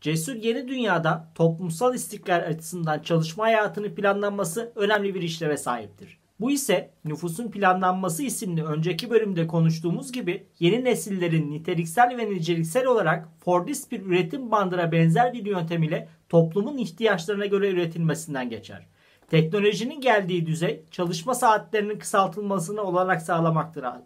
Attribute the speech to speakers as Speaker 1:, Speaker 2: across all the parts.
Speaker 1: Cesur Yeni Dünya'da toplumsal istikrar açısından çalışma hayatının planlanması önemli bir işleve sahiptir. Bu ise nüfusun planlanması isimli önceki bölümde konuştuğumuz gibi yeni nesillerin niteliksel ve niceliksel olarak Fordist bir üretim bandına benzer bir yöntem ile toplumun ihtiyaçlarına göre üretilmesinden geçer. Teknolojinin geldiği düzey çalışma saatlerinin kısaltılmasını olarak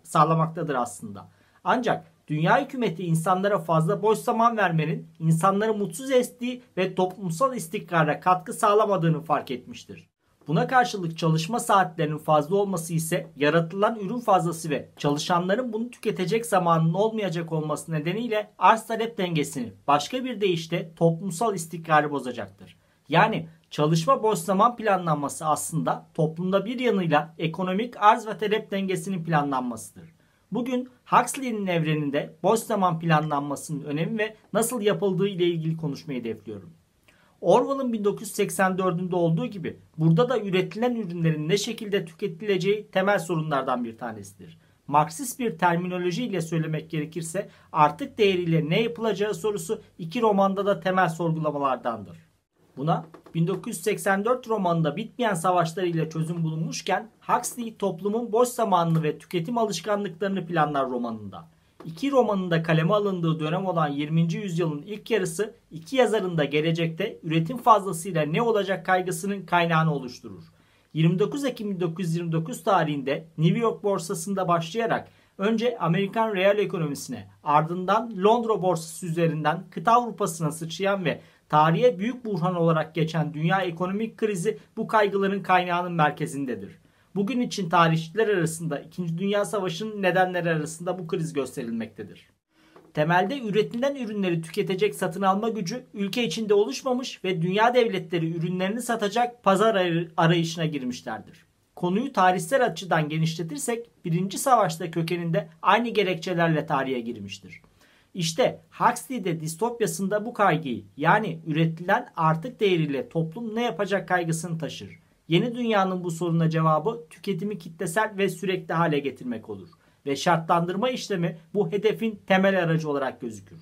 Speaker 1: sağlamaktadır aslında. Ancak dünya hükümeti insanlara fazla boş zaman vermenin insanları mutsuz ettiği ve toplumsal istikrara katkı sağlamadığını fark etmiştir. Buna karşılık çalışma saatlerinin fazla olması ise yaratılan ürün fazlası ve çalışanların bunu tüketecek zamanın olmayacak olması nedeniyle arz talep dengesini, başka bir deyişle toplumsal istikrarı bozacaktır. Yani çalışma boş zaman planlanması aslında toplumda bir yanıyla ekonomik arz ve talep dengesinin planlanmasıdır. Bugün Huxley'nin evreninde boş zaman planlanmasının önemi ve nasıl yapıldığı ile ilgili konuşmayı hedefliyorum. Orwell'ın 1984'ünde olduğu gibi burada da üretilen ürünlerin ne şekilde tüketileceği temel sorunlardan bir tanesidir. Marksist bir terminolojiyle söylemek gerekirse artık değeriyle ne yapılacağı sorusu iki romanda da temel sorgulamalardandır. Buna 1984 romanında bitmeyen savaşlarıyla çözüm bulunmuşken Huxley toplumun boş zamanını ve tüketim alışkanlıklarını planlar romanında. İki romanın da kaleme alındığı dönem olan 20. yüzyılın ilk yarısı iki yazarın da gelecekte üretim fazlasıyla ne olacak kaygısının kaynağını oluşturur. 29 Ekim 1929 tarihinde New York borsasında başlayarak önce Amerikan reel ekonomisine ardından Londra borsası üzerinden kıta Avrupa'sına sıçrayan ve tarihe büyük buhran olarak geçen dünya ekonomik krizi bu kaygıların kaynağının merkezindedir. Bugün için tarihçiler arasında 2. Dünya Savaşı'nın nedenleri arasında bu kriz gösterilmektedir. Temelde üretilen ürünleri tüketecek satın alma gücü ülke içinde oluşmamış ve dünya devletleri ürünlerini satacak pazar arayışına girmişlerdir. Konuyu tarihsel açıdan genişletirsek 1. Savaşta kökeninde aynı gerekçelerle tarihe girmiştir. İşte Huxley'de distopyasında bu kaygıyı yani üretilen artık değeriyle toplum ne yapacak kaygısını taşır. Yeni dünyanın bu soruna cevabı tüketimi kitlesel ve sürekli hale getirmek olur. Ve şartlandırma işlemi bu hedefin temel aracı olarak gözükür.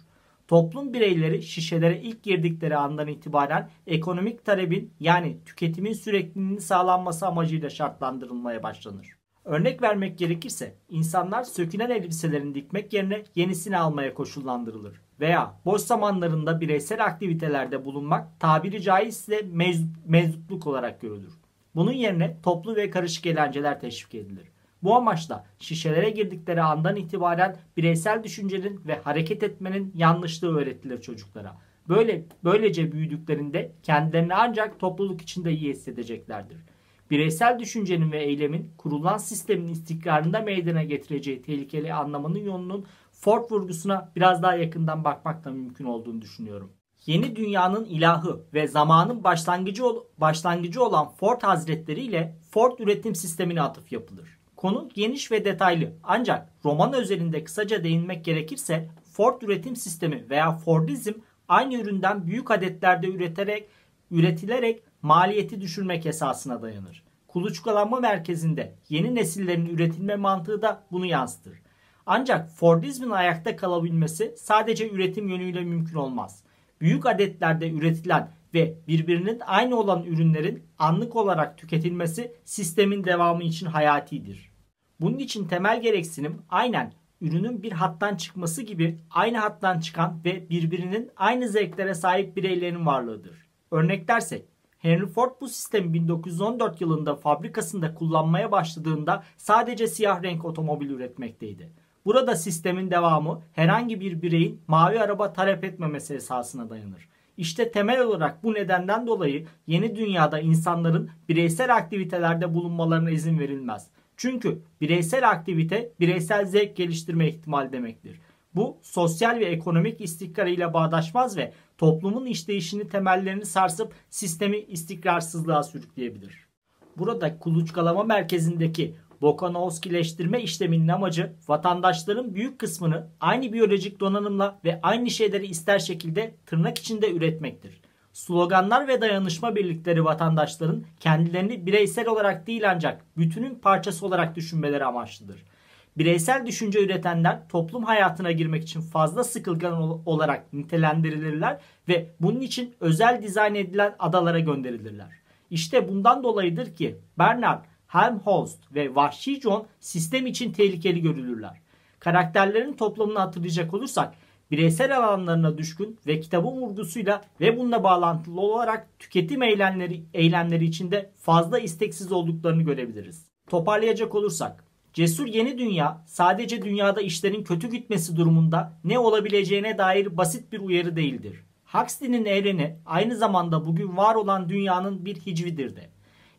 Speaker 1: Toplum bireyleri şişelere ilk girdikleri andan itibaren ekonomik talebin yani tüketimin sürekliliğinin sağlanması amacıyla şartlandırılmaya başlanır. Örnek vermek gerekirse insanlar sökülen elbiselerini dikmek yerine yenisini almaya koşullandırılır. Veya boş zamanlarında bireysel aktivitelerde bulunmak tabiri caizse meczupluk olarak görülür. Bunun yerine toplu ve karışık eğlenceler teşvik edilir. Bu amaçla şişelere girdikleri andan itibaren bireysel düşüncenin ve hareket etmenin yanlışlığı öğretilir çocuklara. Böylece büyüdüklerinde kendilerini ancak topluluk içinde iyi hissedeceklerdir. Bireysel düşüncenin ve eylemin kurulan sistemin istikrarında meydana getireceği tehlikeli anlamının yolunun Ford vurgusuna biraz daha yakından bakmakla mümkün olduğunu düşünüyorum. Yeni dünyanın ilahı ve zamanın başlangıcı olan Ford Hazretleri ile Ford üretim sistemine atıf yapılır. Konu geniş ve detaylı ancak roman özelinde kısaca değinmek gerekirse Ford üretim sistemi veya Fordizm aynı üründen büyük adetlerde üretilerek maliyeti düşürmek esasına dayanır. Kuluçkalanma merkezinde yeni nesillerin üretilme mantığı da bunu yansıtır. Ancak Fordizmin ayakta kalabilmesi sadece üretim yönüyle mümkün olmaz. Büyük adetlerde üretilen ve birbirinin aynı olan ürünlerin anlık olarak tüketilmesi sistemin devamı için hayatidir. Bunun için temel gereksinim aynen ürünün bir hattan çıkması gibi aynı hattan çıkan ve birbirinin aynı zevklere sahip bireylerin varlığıdır. Örneklersek Henry Ford bu sistemi 1914 yılında fabrikasında kullanmaya başladığında sadece siyah renk otomobil üretmekteydi. Burada sistemin devamı herhangi bir bireyin mavi araba talep etmemesi esasına dayanır. İşte temel olarak bu nedenden dolayı yeni dünyada insanların bireysel aktivitelerde bulunmalarına izin verilmez. Çünkü bireysel aktivite bireysel zevk geliştirme ihtimali demektir. Bu sosyal ve ekonomik istikrarıyla bağdaşmaz ve toplumun işleyişini temellerini sarsıp sistemi istikrarsızlığa sürükleyebilir. Burada kuluçkalama merkezindeki Volkanovskileştirme işleminin amacı vatandaşların büyük kısmını aynı biyolojik donanımla ve aynı şeyleri ister şekilde tırnak içinde üretmektir. Sloganlar ve dayanışma birlikleri vatandaşların kendilerini bireysel olarak değil ancak bütünün parçası olarak düşünmeleri amaçlıdır. Bireysel düşünce üretenler toplum hayatına girmek için fazla sıkılgan olarak nitelendirilirler ve bunun için özel dizayn edilen adalara gönderilirler. İşte bundan dolayıdır ki Bernard, Helmholtz ve Vahşi John sistem için tehlikeli görülürler. Karakterlerin toplamını hatırlayacak olursak bireysel alanlarına düşkün ve kitabın vurgusuyla ve bununla bağlantılı olarak tüketim eylemleri içinde fazla isteksiz olduklarını görebiliriz. Toparlayacak olursak, Cesur Yeni Dünya sadece dünyada işlerin kötü gitmesi durumunda ne olabileceğine dair basit bir uyarı değildir. Huxley'nin evreni aynı zamanda bugün var olan dünyanın bir hicvidir de.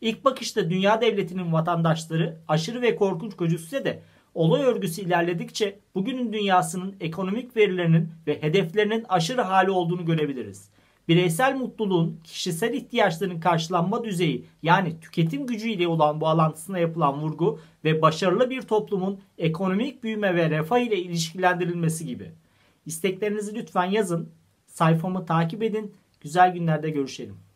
Speaker 1: İlk bakışta dünya devletinin vatandaşları aşırı ve korkunç gözükse de olay örgüsü ilerledikçe bugünün dünyasının ekonomik verilerinin ve hedeflerinin aşırı hali olduğunu görebiliriz. Bireysel mutluluğun kişisel ihtiyaçların karşılanma düzeyi yani tüketim gücüyle olan bağlantısına yapılan vurgu ve başarılı bir toplumun ekonomik büyüme ve refah ile ilişkilendirilmesi gibi. İsteklerinizi lütfen yazın, sayfamı takip edin, güzel günlerde görüşelim.